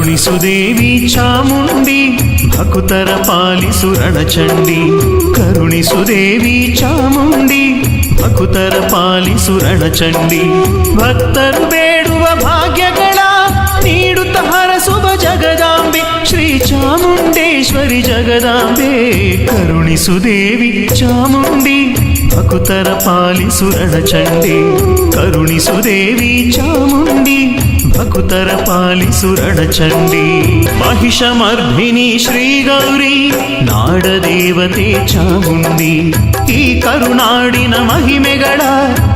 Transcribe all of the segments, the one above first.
ಕರುಣಿಸುದೇವಿ ಚಾಮುಂಡಿ ಭಕುತರ ಪಾಲಿಸು ರಣಚಂಡಿ. ಕರುಣಿಸುದೇವಿ ಚಾಮುಂಡಿ ಭಕುತರ ಪಾಲಿಸು ರಣಚಂಡಿ. ಭಕ್ತರು ಬೇಡುವ ಭಾಗ್ಯಗಳ ನೀಡುತ್ತ ಹರಸುವ ಜಗದಾಂಬೆ ಶ್ರೀ ಚಾಮುಂಡೇಶ್ವರಿ ಜಗದಾಂಬೆ. ಕರುಣಿಸುದೇವಿ ಚಾಮುಂಡಿ ಭಕುತರ ಪಾಲಿಸು ರಣಚಂಡಿ. ಕರುಣಿಸುದೇವಿ ಚಾಮುಂಡಿ ಭಕುತರ ಪಾಲಿಸು ರಣಚಂಡಿ. ಮಹಿಷಮರ್ಧಿನಿ ಶ್ರೀ ಗೌರಿ ನಾಡದೇವತೆ ಚಾಮುಂಡಿ. ಈ ಕರುನಾಡಿನ ಮಹಿಮೆಗಳ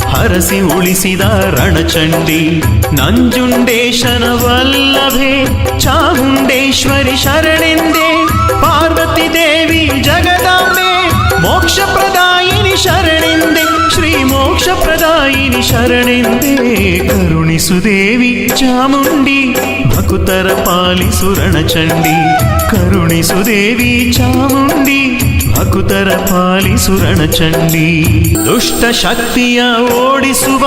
ಹರಸಿ ಉಳಿಸಿದ ರಣಚಂಡಿ. ನಂಜುಂಡೇಶನ ವಲ್ಲಭೆ ಚಾಮುಂಡೇಶ್ವರಿ ಶರಣೆಂದೇ. ಪಾರ್ವತಿ ದೇವಿ ಜಗದಾಂಬೆ ಮೋಕ್ಷ ಪ್ರದಾಯಿನಿ ಶರಣೆಂದೆ. ಶ್ರೀ ಮೋಕ್ಷ ಪ್ರದಾಯಿನಿ ಶರಣೆಂದೇ. ಕರುಣಿಸುದೇವಿ ಚಾಮುಂಡಿ ಭಕುತರ ಪಾಲಿಸು ರಣಚಂಡಿ. ಕರುಣಿಸುದೇವಿ ಚಾಮುಂಡಿ ಭಕುತರ ಪಾಲಿಸು ರಣಚಂಡಿ. ದುಷ್ಟ ಶಕ್ತಿಯ ಓಡಿಸುವ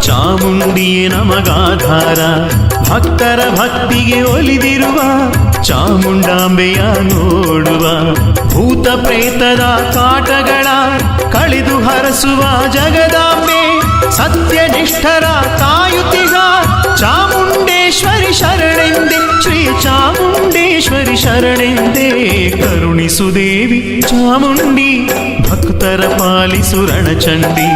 ಚಾಮುಂಡಿಯೇ ನಮಗಾಧಾರ. ಭಕ್ತರ ಭಕ್ತಿಗೆ ಒಲಿದಿರುವ ಚಾಮುಂಡಾಂಬೆಯ ನೋಡುವ. ಭೂತ ಪ್ರೇತದ ಕಾಟಗಳ ಕಳೆದು ಹರಸುವ ಜಗದಾಂಬೆ. ಸತ್ಯನಿಷ್ಠರ ಕಾಯುತ್ತಿಗ ಚಾಮುಂಡೇಶ್ವರಿ ಶರಣೆಂದೆ. ಶ್ರೀ ಚಾಮುಂಡೇಶ್ವರಿ ಶರಣೆಂದೇ. ಕರುಣಿಸುದೇವಿ ಚಾಮುಂಡಿ ಭಕ್ತರ ಪಾಲಿಸು ರಣಚಂಡಿ.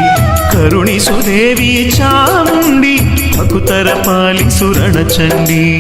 ಕರುಣಿಸುದೇವಿ ಚಾಮುಂಡಿ ಭಕ್ತರ ಪಾಲಿಸು ರಣಚಂಡಿ.